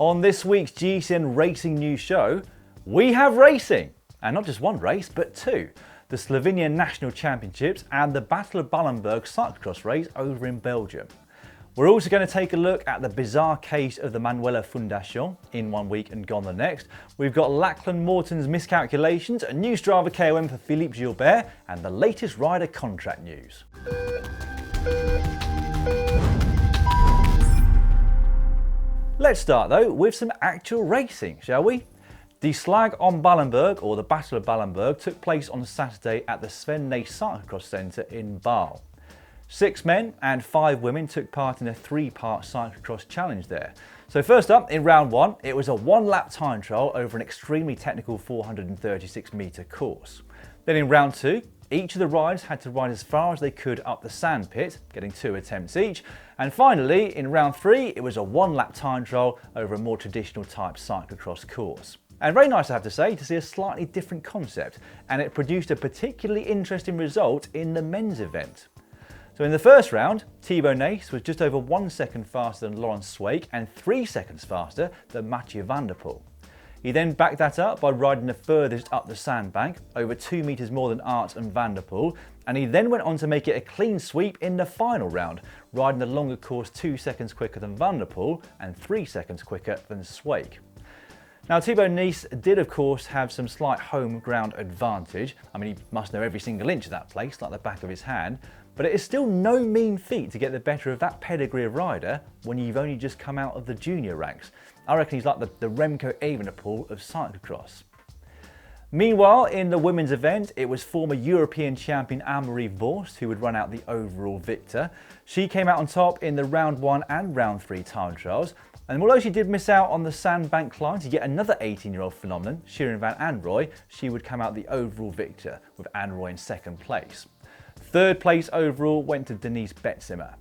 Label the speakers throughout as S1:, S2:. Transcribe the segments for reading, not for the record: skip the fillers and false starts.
S1: On this week's GCN Racing News show, we have racing. And not just one race, but two. The Slovenian National Championships and the Battle of Balan cyclocross race over in Belgium. We're also going to take a look at the bizarre case of the Manuela Funda in 1 week and gone the next. We've got Lachlan Morton's miscalculations, a new Strava KOM for Philippe Gilbert, and the latest rider contract news. Let's start though with some actual racing, shall we? The Slag on Ballenberg, or the Battle of Ballenberg, took place on Saturday at the Sven Nys Cyclocross Centre in Baal. 6 men and 5 women took part in a 3-part cyclocross challenge there. So first up, in round 1, it was a 1-lap time trial over an extremely technical 436-metre course. Then in round 2, each of the riders had to ride as far as they could up the sand pit, getting 2 attempts each. And finally, in round 3, it was a 1-lap time trial over a more traditional type cyclocross course. And very nice, I have to say, to see a slightly different concept, and it produced a particularly interesting result in the men's event. So in the first round, Thibaut Nys was just over 1 second faster than Laurens Sweeck and 3 seconds faster than Mathieu van der Poel. He then backed that up by riding the furthest up the sandbank, over 2 metres more than Aert and van der Poel, and he then went on to make it a clean sweep in the final round, riding the longer course 2 seconds quicker than van der Poel and 3 seconds quicker than Sweeck. Now Thibaut Nys did of course have some slight home ground advantage. I mean, he must know every single inch of that place like the back of his hand, but it is still no mean feat to get the better of that pedigree of rider when you've only just come out of the junior ranks. I reckon he's like the Remco Evenepoel of cyclocross. Meanwhile, in the women's event, it was former European champion Anne-Marie Vorst who would run out the overall victor. She came out on top in the round 1 and round 3 time trials. And although she did miss out on the sandbank climb to yet another 18-year-old phenomenon, Shirin van Anrooy, she would come out the overall victor, with Anrooy in 2nd place. 3rd place overall went to Denise Betsimer.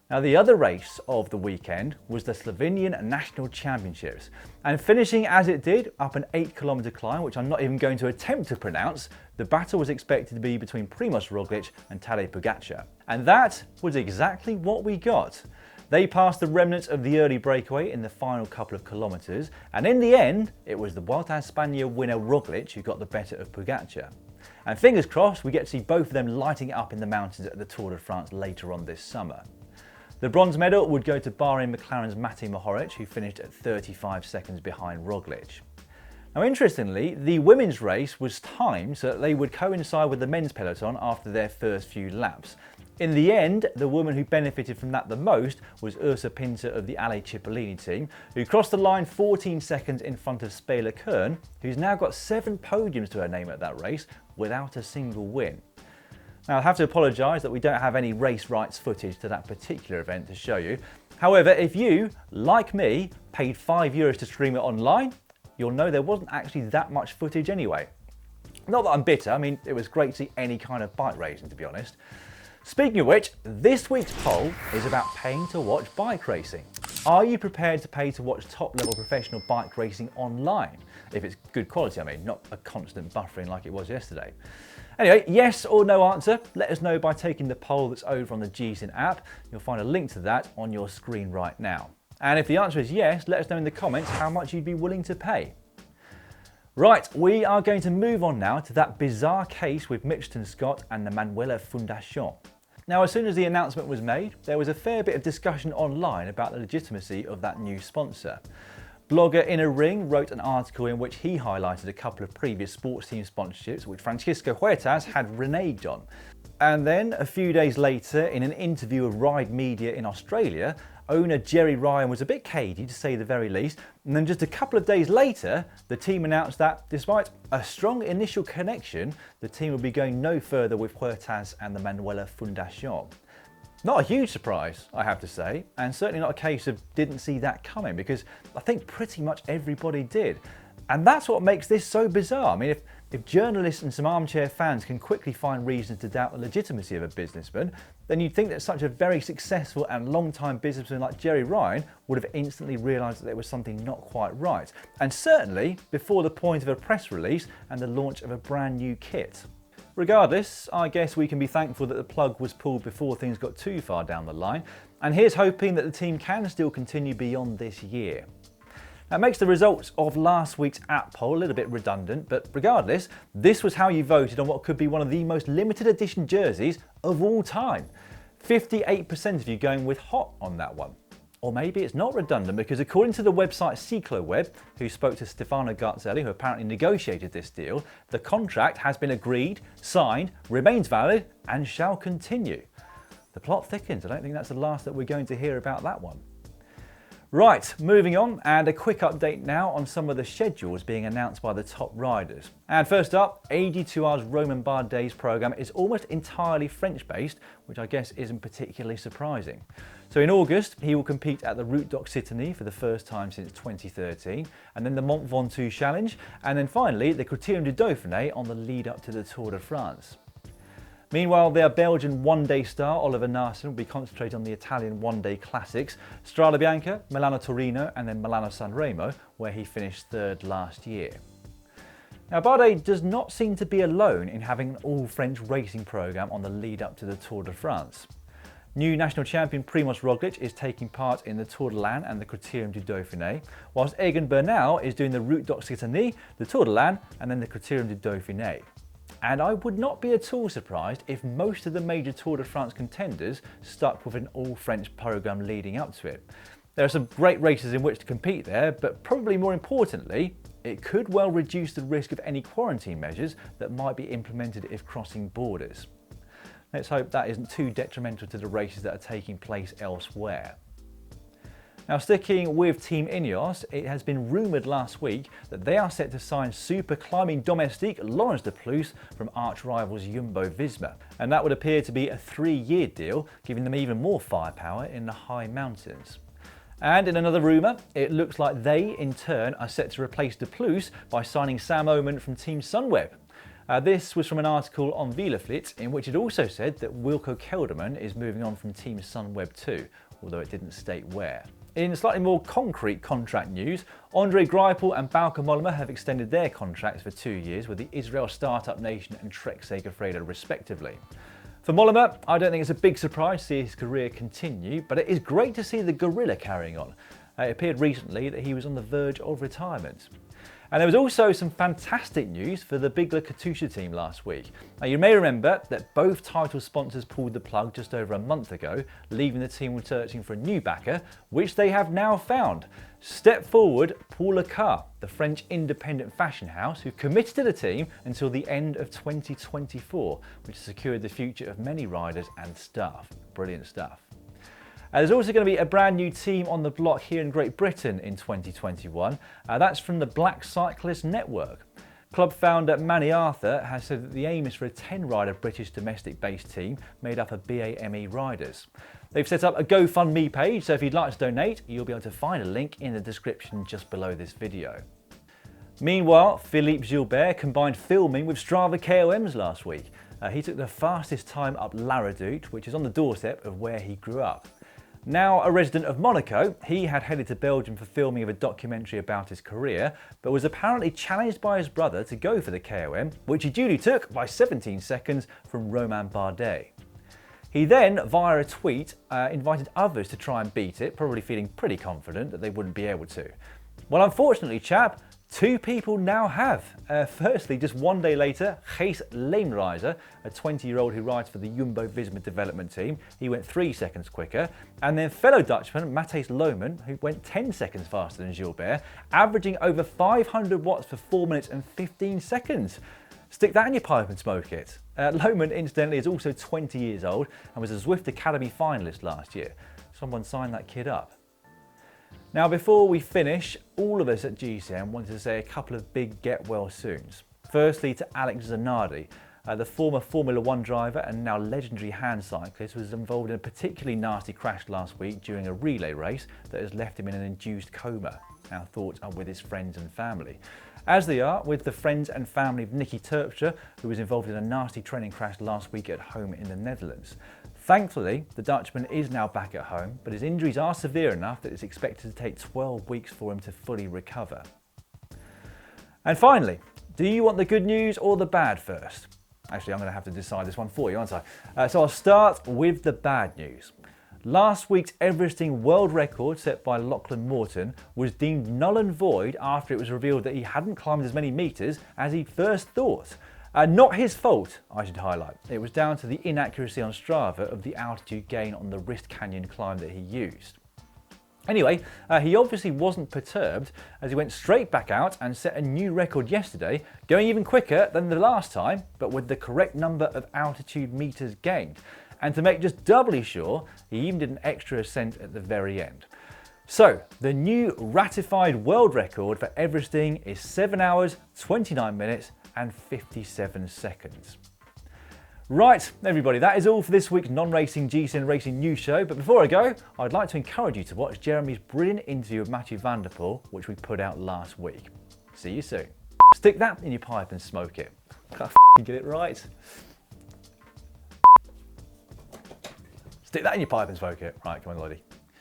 S1: Now the other race of the weekend was the Slovenian National Championships, and finishing as it did up an 8-kilometre climb, which I'm not even going to attempt to pronounce, the battle was expected to be between Primož Roglic and Tadej Pogačar. And that was exactly what we got. They passed the remnants of the early breakaway in the final couple of kilometres, and in the end, it was the Vuelta a España winner Roglic who got the better of Pogačar. And fingers crossed, we get to see both of them lighting it up in the mountains at the Tour de France later on this summer. The bronze medal would go to Bahrain McLaren's Matej Mohoric, who finished at 35 seconds behind Roglic. Now interestingly, the women's race was timed so that they would coincide with the men's peloton after their first few laps. In the end, the woman who benefited from that the most was Ursa Pinter of the Ale Cipollini team, who crossed the line 14 seconds in front of Spela Kern, who's now got 7 podiums to her name at that race without a single win. Now, I'll have to apologise that we don't have any race rights footage to that particular event to show you. However, if you, like me, paid €5 to stream it online, you'll know there wasn't actually that much footage anyway. Not that I'm bitter, I mean, it was great to see any kind of bike racing, to be honest. Speaking of which, this week's poll is about paying to watch bike racing. Are you prepared to pay to watch top-level professional bike racing online? If it's good quality, I mean, not a constant buffering like it was yesterday. Anyway, yes or no answer, let us know by taking the poll that's over on the GCN app. You'll find a link to that on your screen right now. And if the answer is yes, let us know in the comments how much you'd be willing to pay. Right, we are going to move on now to that bizarre case with Mitchelton Scott and the Manuela Funda. Now, as soon as the announcement was made, there was a fair bit of discussion online about the legitimacy of that new sponsor. Blogger In a Ring wrote an article in which he highlighted a couple of previous sports team sponsorships which Francisco Huertas had reneged on. And then, a few days later, in an interview with Ride Media in Australia, owner Jerry Ryan was a bit cagey, to say the very least, and then just a couple of days later, the team announced that, despite a strong initial connection, the team would be going no further with Huertas and the Manuela Funda. Not a huge surprise, I have to say, and certainly not a case of didn't see that coming, because I think pretty much everybody did. And that's what makes this so bizarre. I mean, if journalists and some armchair fans can quickly find reasons to doubt the legitimacy of a businessman, then you'd think that such a very successful and long-time businessman like Jerry Ryan would have instantly realised that there was something not quite right. And certainly before the point of a press release and the launch of a brand new kit. Regardless, I guess we can be thankful that the plug was pulled before things got too far down the line, and here's hoping that the team can still continue beyond this year. That makes the results of last week's app poll a little bit redundant, but regardless, this was how you voted on what could be one of the most limited edition jerseys of all time. 58% of you going with hot on that one. Or maybe it's not redundant, because according to the website CicloWeb, who spoke to Stefano Garzelli, who apparently negotiated this deal, the contract has been agreed, signed, remains valid, and shall continue. The plot thickens. I don't think that's the last that we're going to hear about that one. Right, moving on, and a quick update now on some of the schedules being announced by the top riders. And first up, 82R's Romain Bardet's programme is almost entirely French-based, which I guess isn't particularly surprising. So in August, he will compete at the Route d'Occitanie for the first time since 2013, and then the Mont Ventoux Challenge, and then finally the Critérium du Dauphiné on the lead up to the Tour de France. Meanwhile, their Belgian one-day star, Oliver Naesen, will be concentrating on the Italian one-day classics, Strada Bianca, Milano Torino, and then Milano San Remo, where he finished third last year. Now, Bardet does not seem to be alone in having an all-French racing programme on the lead-up to the Tour de France. New national champion Primož Roglič is taking part in the Tour de l'Ain and the Critérium du Dauphiné, whilst Egan Bernal is doing the Route d'Occitanie, the Tour de l'Ain, and then the Critérium du Dauphiné. And I would not be at all surprised if most of the major Tour de France contenders stuck with an all-French programme leading up to it. There are some great races in which to compete there, but probably more importantly, it could well reduce the risk of any quarantine measures that might be implemented if crossing borders. Let's hope that isn't too detrimental to the races that are taking place elsewhere. Now, sticking with Team Ineos, it has been rumoured last week that they are set to sign super climbing domestique Laurens de Plus from arch rivals Jumbo-Visma, and that would appear to be a 3-year deal, giving them even more firepower in the high mountains. And in another rumour, it looks like they, in turn, are set to replace de Plus by signing Sam Oomen from Team Sunweb. This was from an article on Wielerflits, in which it also said that Wilco Kelderman is moving on from Team Sunweb too, although it didn't state where. In slightly more concrete contract news, Andre Greipel and Bauke Mollema have extended their contracts for 2 years with the Israel Startup Nation and Trek Segafredo respectively. For Mollema, I don't think it's a big surprise to see his career continue, but it is great to see the gorilla carrying on. It appeared recently that he was on the verge of retirement. And there was also some fantastic news for the Bigla Katusha team last week. Now, you may remember that both title sponsors pulled the plug just over a month ago, leaving the team searching for a new backer, which they have now found. Step forward, Paul Ricard, the French independent fashion house who committed to the team until the end of 2024, which has secured the future of many riders and staff. Brilliant stuff. There's also going to be a brand new team on the block here in Great Britain in 2021. That's from the Black Cyclist Network. Club founder Manny Arthur has said that the aim is for a 10-rider British domestic-based team made up of BAME riders. They've set up a GoFundMe page, so if you'd like to donate, you'll be able to find a link in the description just below this video. Meanwhile, Philippe Gilbert combined filming with Strava KOMs last week. He took the fastest time up La Redoute, which is on the doorstep of where he grew up. Now a resident of Monaco, he had headed to Belgium for filming of a documentary about his career, but was apparently challenged by his brother to go for the KOM, which he duly took by 17 seconds from Romain Bardet. He then, via a tweet, invited others to try and beat it, probably feeling pretty confident that they wouldn't be able to. Well, unfortunately, chap, 2 people now have. Firstly, just 1 day later, Gijs Leemreizer, a 20-year-old who rides for the Jumbo-Visma development team, he went 3 seconds quicker. And then fellow Dutchman, Matthijs Lohman, who went 10 seconds faster than Gilbert, averaging over 500 watts for 4 minutes and 15 seconds. Stick that in your pipe and smoke it. Lohman, incidentally, is also 20 years old and was a Zwift Academy finalist last year. Someone signed that kid up. Now, before we finish, all of us at GCN wanted to say a couple of big get well soons. Firstly, to Alex Zanardi, the former Formula 1 driver and now legendary hand cyclist, was involved in a particularly nasty crash last week during a relay race that has left him in an induced coma. Our thoughts are with his friends and family, as they are with the friends and family of Nicky Terpstra, who was involved in a nasty training crash last week at home in the Netherlands. Thankfully, the Dutchman is now back at home, but his injuries are severe enough that it's expected to take 12 weeks for him to fully recover. And finally, do you want the good news or the bad first? Actually, I'm going to have to decide this one for you, aren't I? So I'll start with the bad news. Last week's Everesting world record set by Lachlan Morton was deemed null and void after it was revealed that he hadn't climbed as many metres as he first thought. Not his fault, I should highlight. It was down to the inaccuracy on Strava of the altitude gain on the Wrist Canyon climb that he used. Anyway, he obviously wasn't perturbed as he went straight back out and set a new record yesterday, going even quicker than the last time, but with the correct number of altitude metres gained. And to make just doubly sure, he even did an extra ascent at the very end. So, the new ratified world record for Everesting is 7 hours, 29 minutes and 57 seconds. Right, everybody, that is all for this week's non-racing GCN Racing News Show. But before I go, I'd like to encourage you to watch Jeremy's brilliant interview with Matthew van der Poel, which we put out last week. See you soon. Stick that in your pipe and smoke it. Can't get it right. Stick that in your pipe and smoke it. Right, come on, lady.